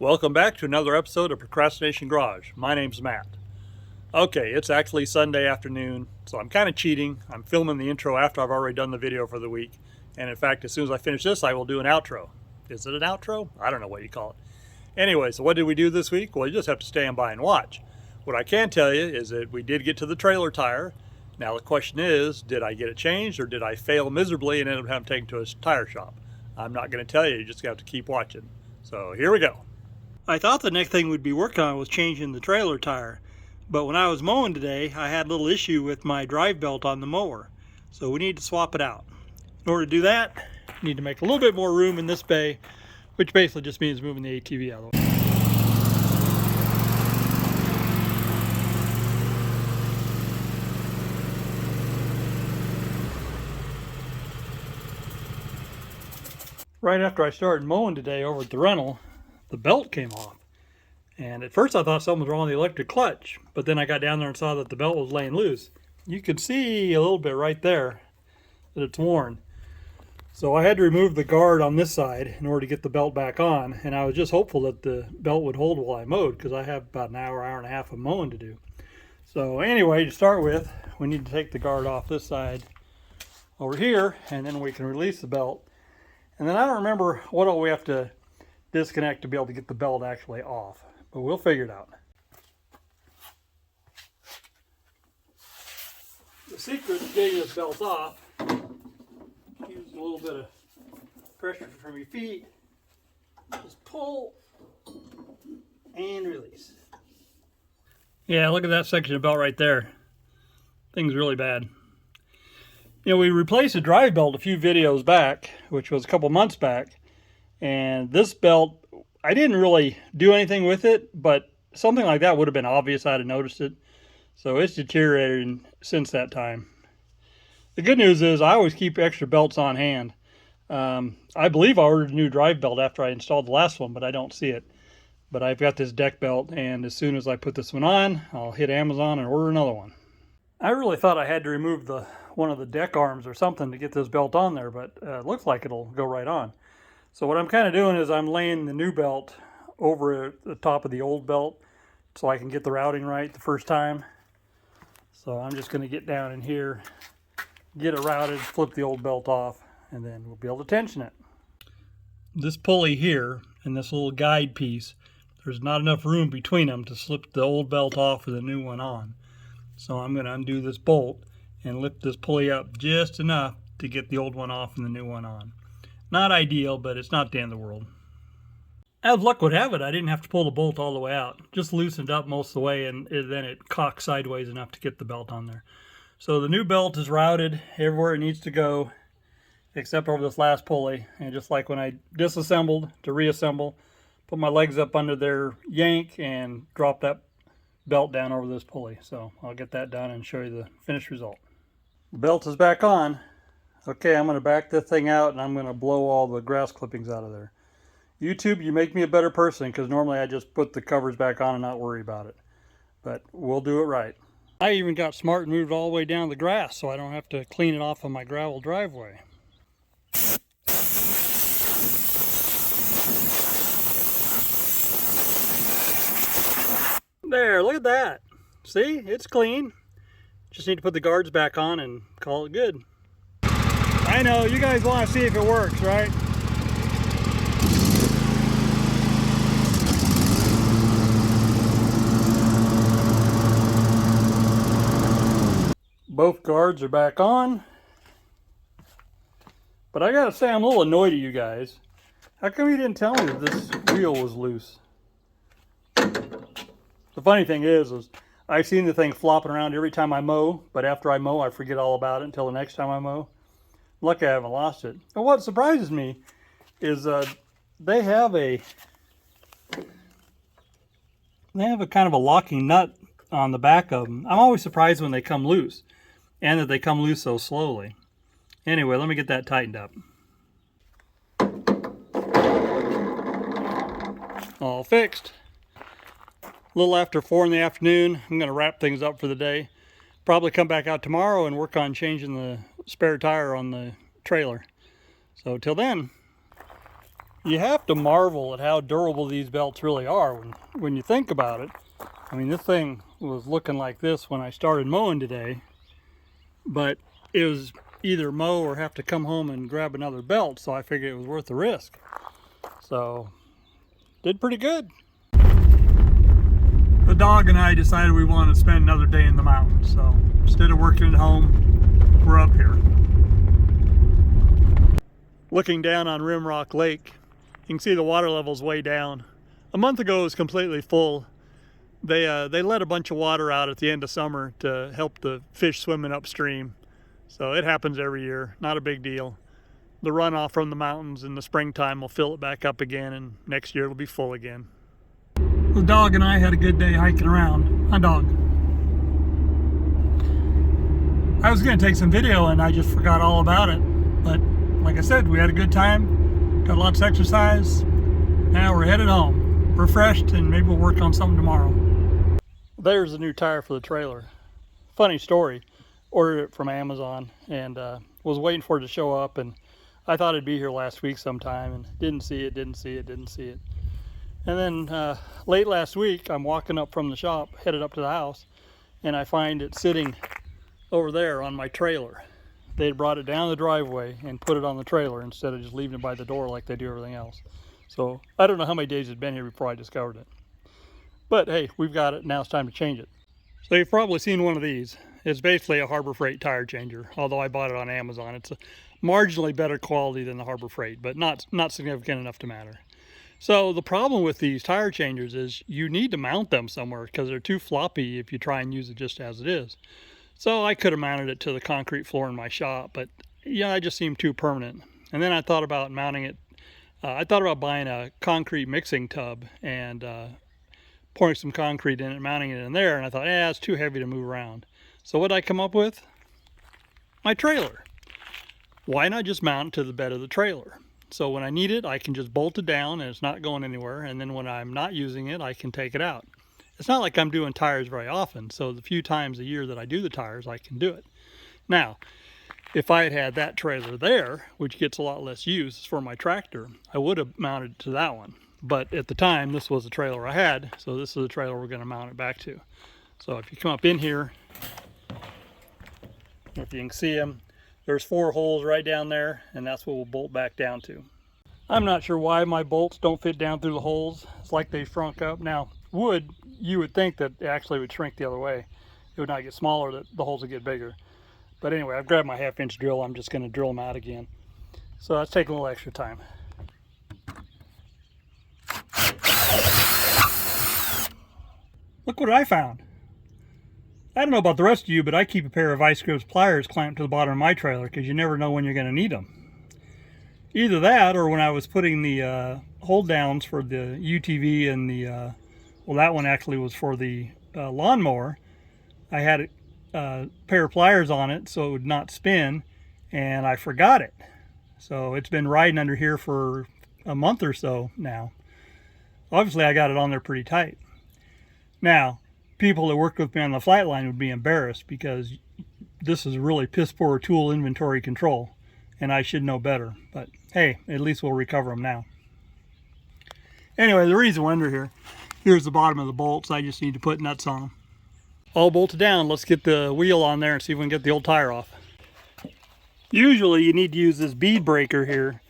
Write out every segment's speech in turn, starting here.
Welcome back to another episode of Procrastination Garage. My name's Matt. Okay, it's actually Sunday afternoon, so I'm kind of cheating. I'm filming the intro after I've already done the video for the week. And in fact, as soon as I finish this, I will do an outro. Is it an outro? I don't know what you call it. Anyway, so what did we do this week? Well, you just have to stand by and watch. What I can tell you is that we did get to the trailer tire. Now the question is, did I get it changed or did I fail miserably and end up having to take it to a tire shop? I'm not going to tell you. You just have to keep watching. So here we go. I thought the next thing we'd be working on was changing the trailer tire, but when I was mowing today, I had a little issue with my drive belt on the mower, so we need to swap it out. In order to do that, we need to make a little bit more room in this bay, which basically just means moving the ATV out of the way. Right after I started mowing today over at the rental, the belt came off. And at first I thought something was wrong with the electric clutch, but then I got down there and saw that the belt was laying loose. You could see a little bit right there that it's worn. So I had to remove the guard on this side in order to get the belt back on, and I was just hopeful that the belt would hold while I mowed, because I have about an hour and a half of mowing to do. So anyway, to start with, we need to take the guard off this side over here, and then we can release the belt. And then I don't remember what all we have to disconnect to be able to get the belt actually off, but we'll figure it out. The secret to getting this belt off, use a little bit of pressure from your feet, just pull and release. Yeah, look at that section of belt right there. Thing's really bad. You know, we replaced a drive belt a few videos back, which was a couple months back. And this belt, I didn't really do anything with it, but something like that would have been obvious. I'd have noticed it. So it's deteriorated since that time. The good news is I always keep extra belts on hand. I believe I ordered a new drive belt after I installed the last one, but I don't see it. But I've got this deck belt, and as soon as I put this one on, I'll hit Amazon and order another one. I really thought I had to remove one of the deck arms or something to get this belt on there, but it looks like it'll go right on. So what I'm kind of doing is I'm laying the new belt over the top of the old belt so I can get the routing right the first time. So I'm just going to get down in here, get it routed, flip the old belt off, and then we'll be able to tension it. This pulley here and this little guide piece, there's not enough room between them to slip the old belt off with the new one on. So I'm going to undo this bolt and lift this pulley up just enough to get the old one off and the new one on. Not ideal, but it's not the end of the world. As luck would have it, I didn't have to pull the bolt all the way out. Just loosened up most of the way, and then it cocked sideways enough to get the belt on there. So the new belt is routed everywhere it needs to go, except over this last pulley. And just like when I disassembled to reassemble, put my legs up under there, yank, and drop that belt down over this pulley. So I'll get that done and show you the finished result. The belt is back on. Okay, I'm going to back this thing out and I'm going to blow all the grass clippings out of there. YouTube, you make me a better person, because normally I just put the covers back on and not worry about it. But we'll do it right. I even got smart and moved all the way down the grass so I don't have to clean it off of my gravel driveway. There, look at that. See, it's clean. Just need to put the guards back on and call it good. I know, you guys want to see if it works, right? Both guards are back on. But I gotta say, I'm a little annoyed at you guys. How come you didn't tell me that this wheel was loose? The funny thing is I've seen the thing flopping around every time I mow, but after I mow, I forget all about it until the next time I mow. Lucky I haven't lost it. And what surprises me is they have a kind of a locking nut on the back of them. I'm always surprised when they come loose, and that they come loose so slowly. Anyway, let me get that tightened up. All fixed. A little after 4 in the afternoon, I'm going to wrap things up for the day. Probably come back out tomorrow and work on changing the spare tire on the trailer. So till then, You have to marvel at how durable these belts really are when you think about it. I mean, this thing was looking like this when I started mowing today, but it was either mow or have to come home and grab another belt, so I figured it was worth the risk. So, did pretty good. The dog and I decided we wanted to spend another day in the mountains, so instead of working at home, we're up here. Looking down on Rimrock Lake, you can see the water level's way down. A month ago it was completely full. They let a bunch of water out at the end of summer to help the fish swimming upstream. So it happens every year, not a big deal. The runoff from the mountains in the springtime will fill it back up again, and next year it'll be full again. The dog and I had a good day hiking around. Hi, dog. I was going to take some video and I just forgot all about it. But like I said, we had a good time, got lots of exercise. Now we're headed home, refreshed, and maybe we'll work on something tomorrow. There's the new tire for the trailer. Funny story, ordered it from Amazon and was waiting for it to show up, and I thought it'd be here last week sometime and didn't see it. And then late last week, I'm walking up from the shop, headed up to the house, and I find it sitting over there on my trailer. They had brought it down the driveway and put it on the trailer instead of just leaving it by the door like they do everything else. So I don't know how many days it's been here before I discovered it. But hey, we've got it, now it's time to change it. So you've probably seen one of these. It's basically a Harbor Freight tire changer, although I bought it on Amazon. It's a marginally better quality than the Harbor Freight, but not significant enough to matter. So the problem with these tire changers is you need to mount them somewhere because they're too floppy if you try and use it just as it is. So I could have mounted it to the concrete floor in my shop, but yeah, it just seemed too permanent. And then I thought about mounting it. I thought about buying a concrete mixing tub and pouring some concrete in it, mounting it in there, and I thought, it's too heavy to move around. So what did I come up with? My trailer. Why not just mount it to the bed of the trailer? So when I need it, I can just bolt it down and it's not going anywhere. And then when I'm not using it, I can take it out. It's not like I'm doing tires very often. So the few times a year that I do the tires, I can do it. Now, if I had had that trailer there, which gets a lot less use for my tractor, I would have mounted it to that one. But at the time, this was the trailer I had. So this is the trailer we're going to mount it back to. So if you come up in here, if you can see them, there's 4 holes right down there, and that's what we'll bolt back down to. I'm not sure why my bolts don't fit down through the holes. It's like they shrunk up. Now, you would think that it actually would shrink the other way. It would not get smaller, that the holes would get bigger. But anyway, I've grabbed my 1/2-inch drill. I'm just going to drill them out again. So that's taking a little extra time. Look what I found. I don't know about the rest of you, but I keep a pair of Vice Grips pliers clamped to the bottom of my trailer because you never know when you're going to need them. Either that, or when I was putting the hold downs for the UTV and the, well, that one actually was for the lawnmower, I had a pair of pliers on it so it would not spin, and I forgot it. So it's been riding under here for a month or so now. Obviously, I got it on there pretty tight. Now, people that worked with me on the flight line would be embarrassed because this is really piss poor tool inventory control, and I should know better. But hey, at least we'll recover them now. Anyway, the reason we're under here, here's the bottom of the bolts. I just need to put nuts on them. All bolted down. Let's get the wheel on there and see if we can get the old tire off. Usually you need to use this bead breaker here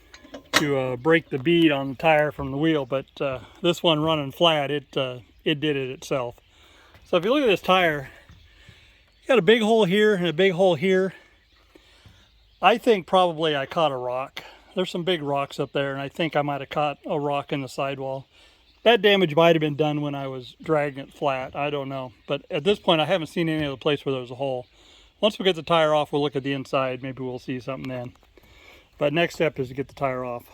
to break the bead on the tire from the wheel, but this one running flat, it did it itself. So if you look at this tire, you got a big hole here and a big hole here. I think probably I caught a rock. There's some big rocks up there, and I think I might have caught a rock in the sidewall. That damage might have been done when I was dragging it flat. I don't know. But at this point, I haven't seen any other place where there's a hole. Once we get the tire off, we'll look at the inside. Maybe we'll see something then. But next step is to get the tire off.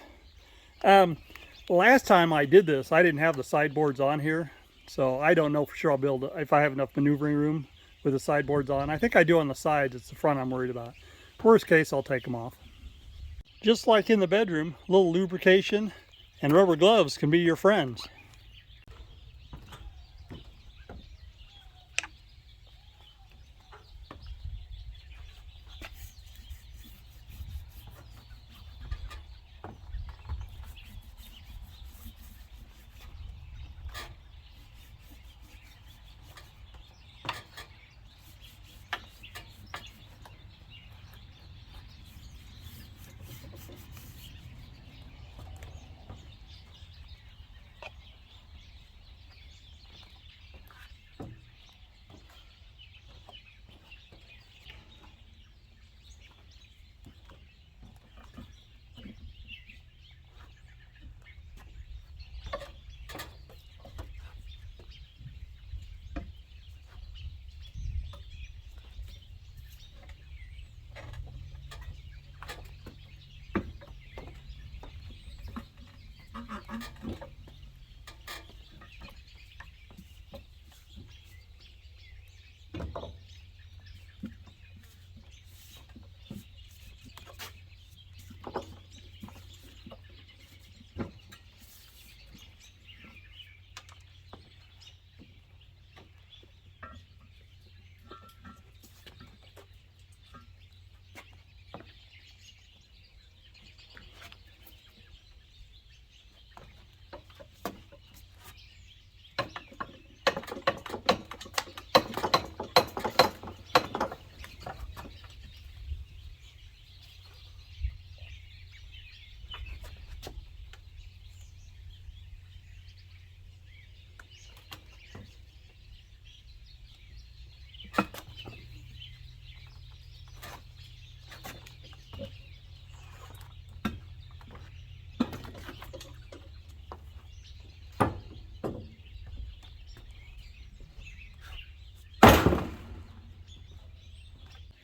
Last time I did this, I didn't have the sideboards on here. So I don't know for sure I'll be able to, if I have enough maneuvering room with the sideboards on. I think I do on the sides. It's the front I'm worried about. Worst case, I'll take them off. Just like in the bedroom, a little lubrication and rubber gloves can be your friends.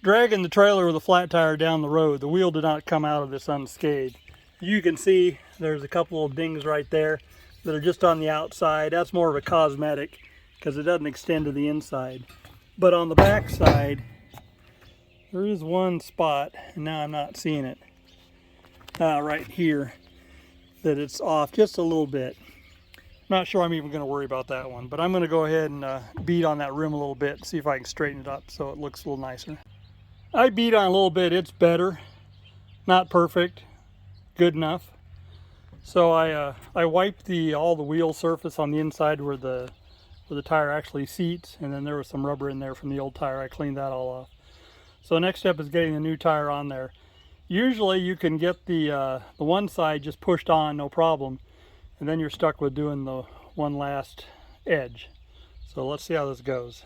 Dragging the trailer with a flat tire down the road, the wheel did not come out of this unscathed. You can see there's a couple little dings right there that are just on the outside. That's more of a cosmetic because it doesn't extend to the inside. But on the back side, there is one spot, and now I'm not seeing it, right here, that it's off just a little bit. Not sure I'm even going to worry about that one, but I'm going to go ahead and beat on that rim a little bit, see if I can straighten it up so it looks a little nicer. I beat on a little bit, it's better. Not perfect, good enough. So I wiped all the wheel surface on the inside where the tire actually seats, and then there was some rubber in there from the old tire. I cleaned that all off. So next step is getting the new tire on there. Usually you can get the one side just pushed on, no problem, and then you're stuck with doing the one last edge. So let's see how this goes.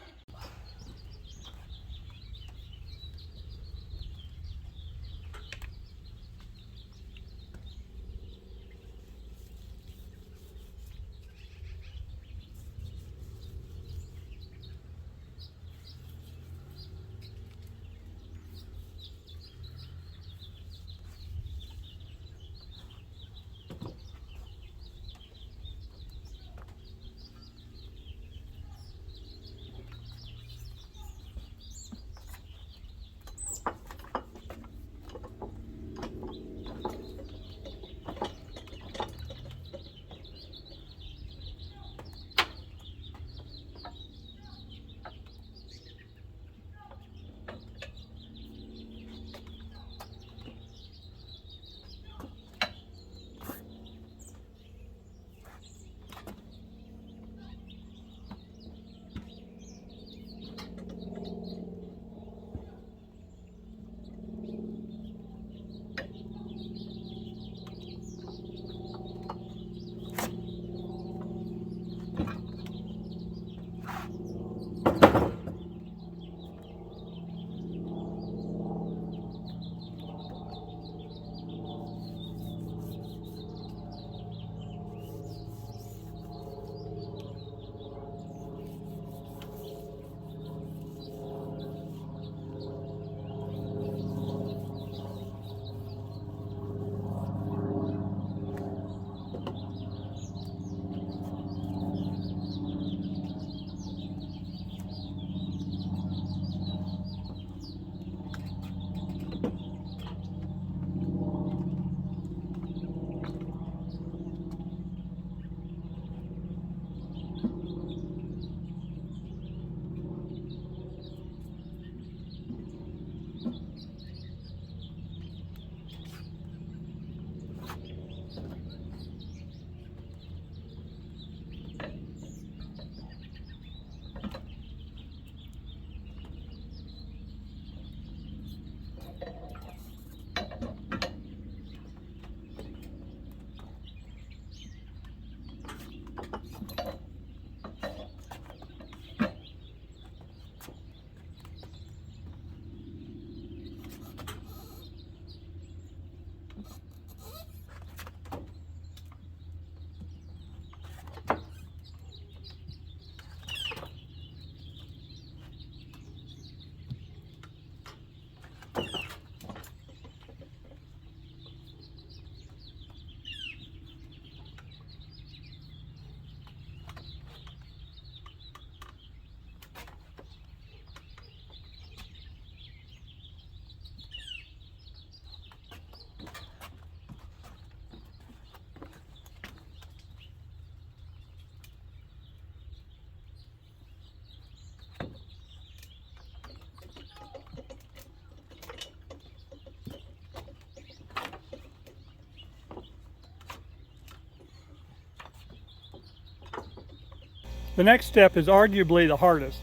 The next step is arguably the hardest.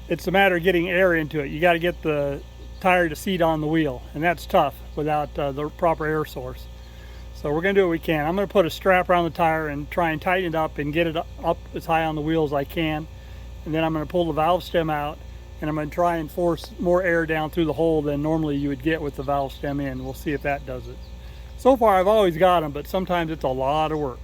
It's a matter of getting air into it. You got to get the tire to seat on the wheel, and that's tough without the proper air source. So we're going to do what we can. I'm going to put a strap around the tire and try and tighten it up and get it up as high on the wheel as I can. And then I'm going to pull the valve stem out, and I'm going to try and force more air down through the hole than normally you would get with the valve stem in. We'll see if that does it. So far I've always got them, but sometimes it's a lot of work.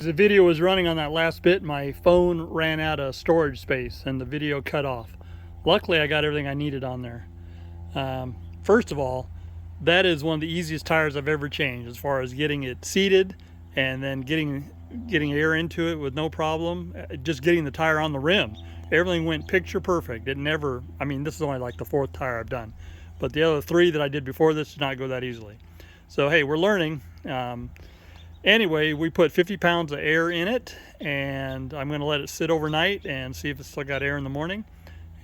As the video was running on that last bit, my phone ran out of storage space and the video cut off. Luckily I got everything I needed on there. First of all, that is one of the easiest tires I've ever changed as far as getting it seated and then getting air into it with no problem. Just getting the tire on the rim. Everything went picture perfect. It never, I mean, this is only like the 4th tire I've done, but the other 3 that I did before this did not go that easily. So hey, we're learning. Anyway, we put 50 pounds of air in it, and I'm going to let it sit overnight and see if it's still got air in the morning.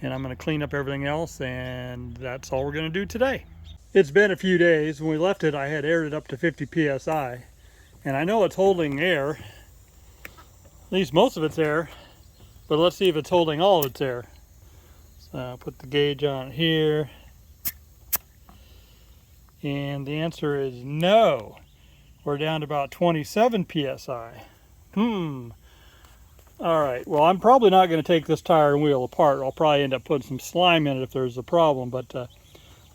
And I'm going to clean up everything else, and that's all we're going to do today. It's been a few days. When we left it, I had aired it up to 50 psi, and I know it's holding air. At least most of it's air, but let's see if it's holding all of its air. So I'll put the gauge on here, and the answer is no. We're down to about 27 psi. Alright, well, I'm probably not going to take this tire and wheel apart. I'll probably end up putting some slime in it if there's a problem, but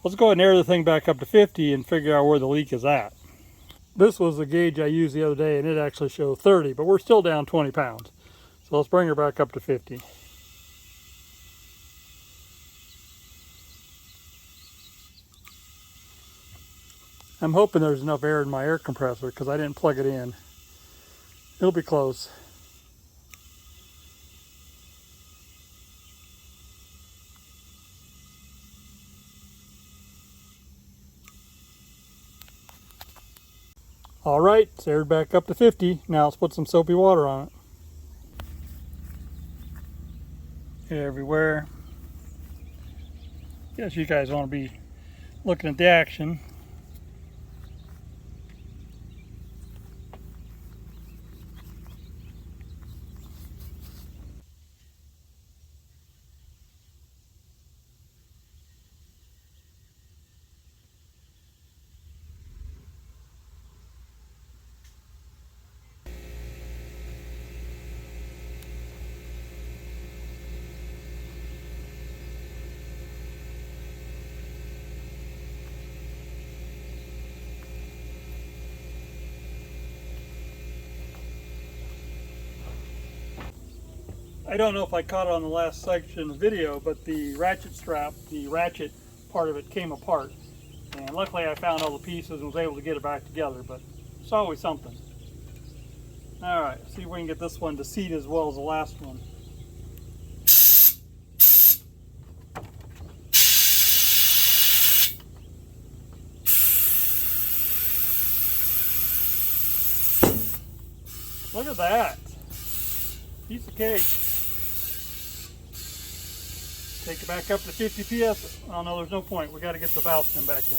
let's go ahead and air the thing back up to 50 and figure out where the leak is at. This was the gauge I used the other day, and it actually showed 30, but we're still down 20 pounds. So let's bring her back up to 50. I'm hoping there's enough air in my air compressor because I didn't plug it in. It'll be close. All right, it's aired back up to 50. Now let's put some soapy water on it. Everywhere. Guess you guys want to be looking at the action. I don't know if I caught it on the last section of the video, but the ratchet strap, the ratchet part of it came apart. And luckily I found all the pieces and was able to get it back together, but it's always something. Alright, see if we can get this one to seat as well as the last one. Look at that. Piece of cake. Take it back up to 50 PS. Oh no, there's no point. We got to get the valve stem back in.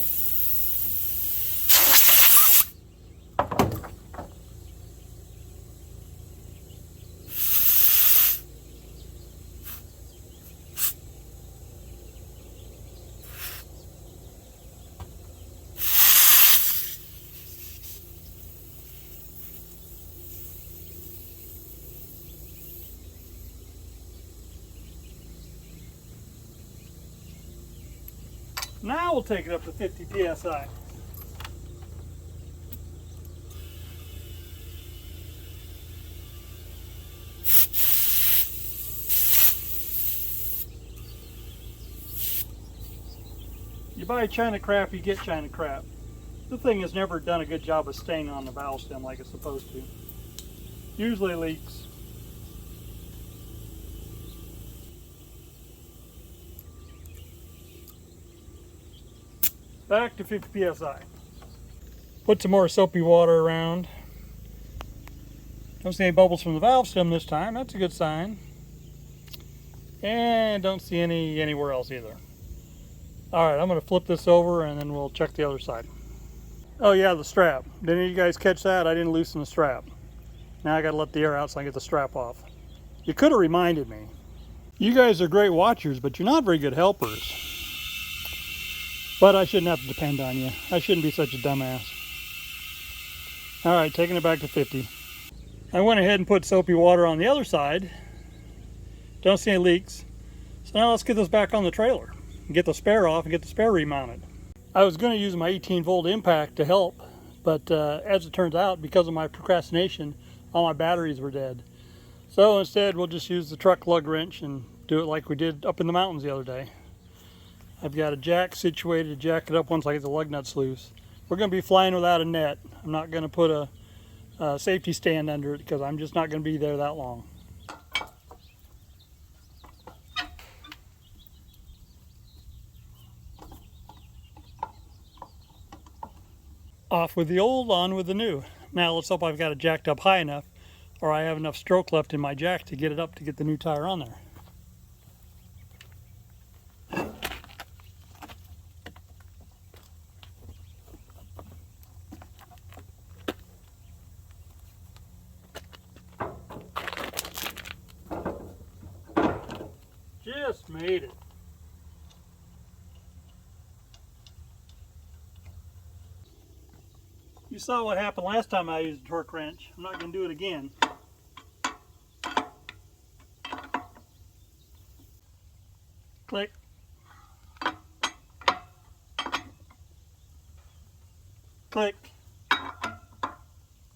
Now we'll take it up to 50 psi. You buy China crap, you get China crap. The thing has never done a good job of staying on the valve stem like it's supposed to. Usually leaks. Back to 50 psi. Put some more soapy water around. Don't see any bubbles from the valve stem this time. That's a good sign. And don't see any anywhere else either. Alright, I'm going to flip this over and then we'll check the other side. Oh yeah, the strap. Did any of you guys catch that? I didn't loosen the strap. Now I got to let the air out so I can get the strap off. You could have reminded me. You guys are great watchers, but you're not very good helpers. But I shouldn't have to depend on you. I shouldn't be such a dumbass. Alright, taking it back to 50. I went ahead and put soapy water on the other side. Don't see any leaks. So now let's get this back on the trailer and get the spare off and get the spare remounted. I was going to use my 18-volt impact to help, but as it turns out, because of my procrastination, all my batteries were dead. So instead, we'll just use the truck lug wrench and do it like we did up in the mountains the other day. I've got a jack situated to jack it up once I get the lug nuts loose. We're going to be flying without a net. I'm not going to put a safety stand under it because I'm just not going to be there that long. Off with the old, on with the new. Now let's hope I've got it jacked up high enough or I have enough stroke left in my jack to get it up to get the new tire on there. Just made it. You saw what happened last time I used a torque wrench. I'm not going to do it again. Click. Click.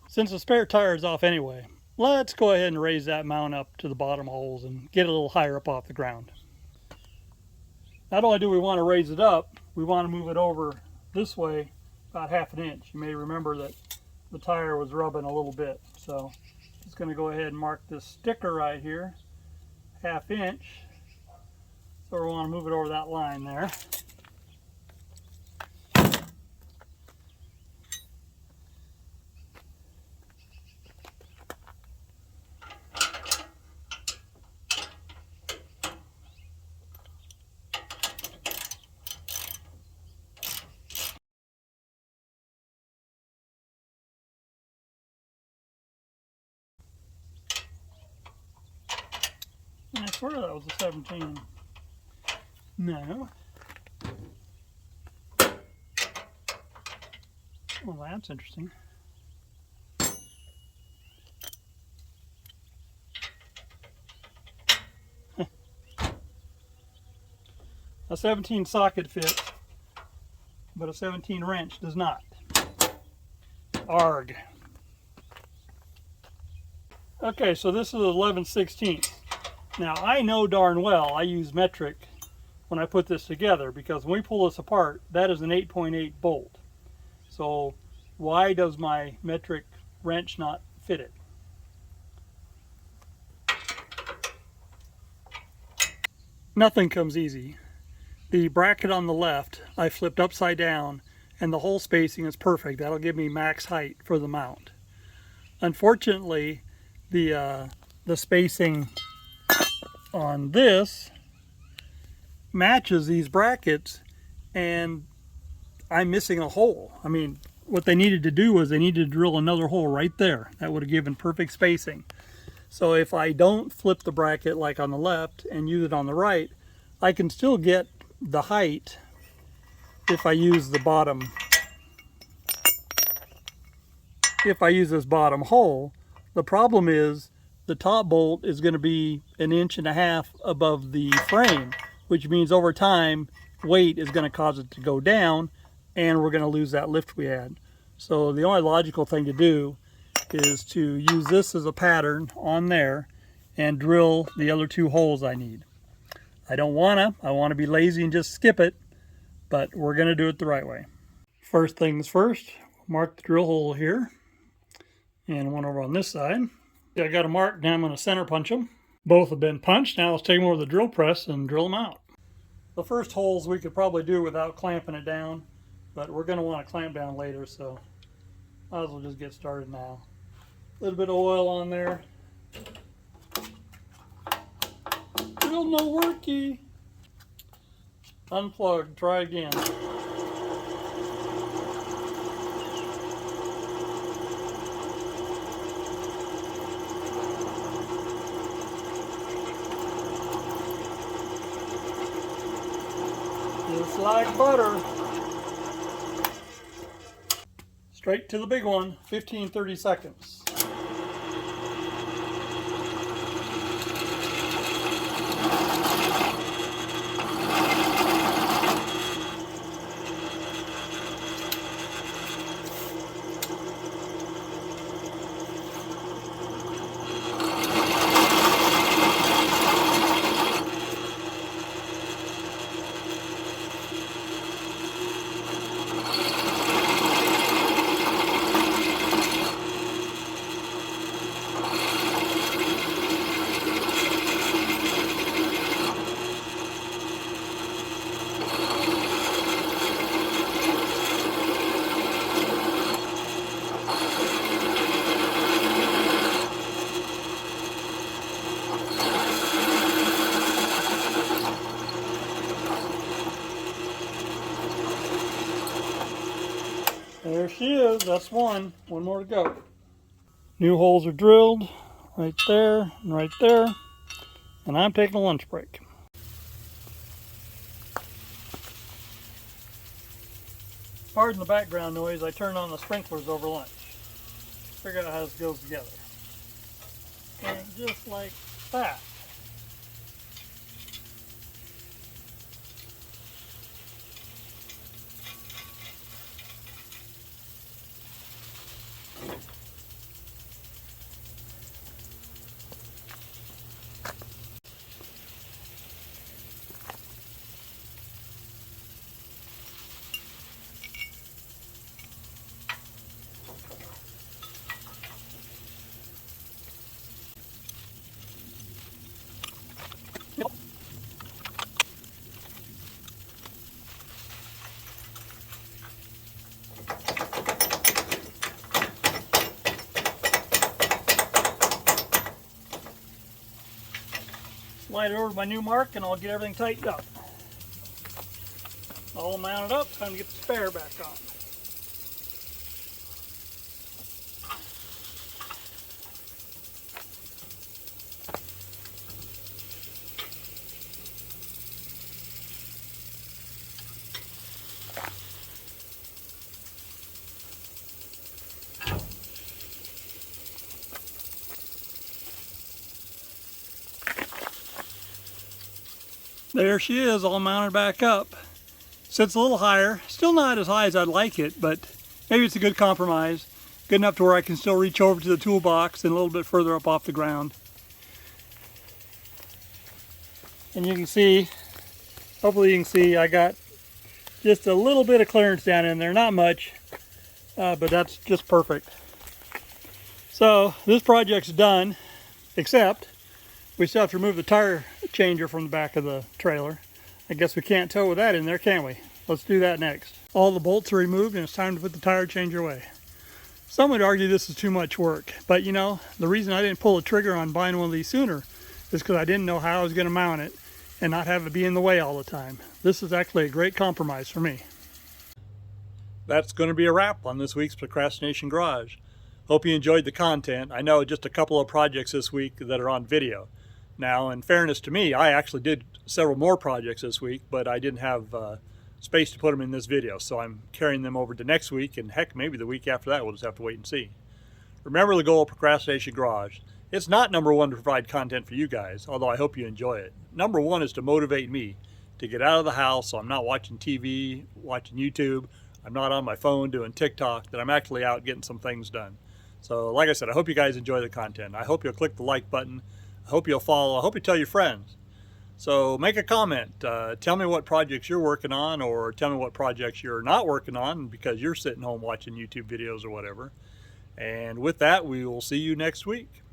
Since the spare tire is off anyway, let's go ahead and raise that mount up to the bottom holes and get it a little higher up off the ground. Not only do we want to raise it up, we want to move it over this way about ½ an inch. You may remember that the tire was rubbing a little bit, so just going to go ahead and mark this sticker right here, ½ inch. So we want to move it over that line there. I swear that was a 17. No. Well, that's interesting. A 17 socket fits, but a 17 wrench does not. Arg. Okay, so this is 11/16. Now I know darn well I use metric when I put this together, because when we pull this apart, that is an 8.8 bolt. So why does my metric wrench not fit it? Nothing comes easy. The bracket on the left I flipped upside down and the hole spacing is perfect. That'll give me max height for the mount. Unfortunately, the spacing on this matches these brackets and I'm missing a hole. I mean, what they needed to do was they needed to drill another hole right there. That would have given perfect spacing. So if I don't flip the bracket like on the left and use it on the right, I can still get the height if I use the bottom, if I use this bottom hole. The problem is the top bolt is going to be 1.5 inches above the frame, which means over time weight is going to cause it to go down and we're going to lose that lift we had. So the only logical thing to do is to use this as a pattern on there and drill the other 2 holes I need. I want to be lazy and just skip it, but we're going to do it the right way. First things first, mark the drill hole here and one over on this side. I got a mark, now I'm going to center punch them. Both have been punched. Now let's take them over the drill press and drill them out. The first holes we could probably do without clamping it down. but we're going to want to clamp down later, so might as well just get started now. A little bit of oil on there. Still no worky. Unplug, try again. Just like butter. Straight to the big one, 15-30 seconds. There she is, that's one. One more to go. New holes are drilled right there and right there. And I'm taking a lunch break. Pardon the background noise, I turned on the sprinklers over lunch. Figure out how this goes together. And just like that. Slide it over to my new mark and I'll get everything tightened up. All mounted up, time to get the spare back on. There she is, all mounted back up. Sits a little higher, still not as high as I'd like it, but maybe it's a good compromise. Good enough to where I can still reach over to the toolbox and a little bit further up off the ground. And you can see, hopefully you can see, I got just a little bit of clearance down in there, not much, but that's just perfect. So this project's done, except we still have to remove the tire changer from the back of the trailer. I guess we can't tow with that in there, can we? Let's do that next. All the bolts are removed and it's time to put the tire changer away. Some would argue this is too much work, but you know, the reason I didn't pull the trigger on buying one of these sooner is because I didn't know how I was going to mount it and not have it be in the way all the time. This is actually a great compromise for me. That's going to be a wrap on this week's Procrastination Garage. Hope you enjoyed the content. I know just a couple of projects this week that are on video. Now, in fairness to me, I actually did several more projects this week, but I didn't have space to put them in this video, so I'm carrying them over to next week, and heck, maybe the week after that. We'll just have to wait and see. Remember the goal of Procrastination Garage. It's not number one to provide content for you guys, although I hope you enjoy it. Number one is to motivate me to get out of the house so I'm not watching TV, watching YouTube, I'm not on my phone doing TikTok, that I'm actually out getting some things done. So like I said, I hope you guys enjoy the content. I hope you'll click the like button. I hope you'll follow. I hope you tell your friends. So make a comment. Tell me what projects you're working on, or tell me what projects you're not working on because you're sitting home watching YouTube videos or whatever. And with that, we will see you next week.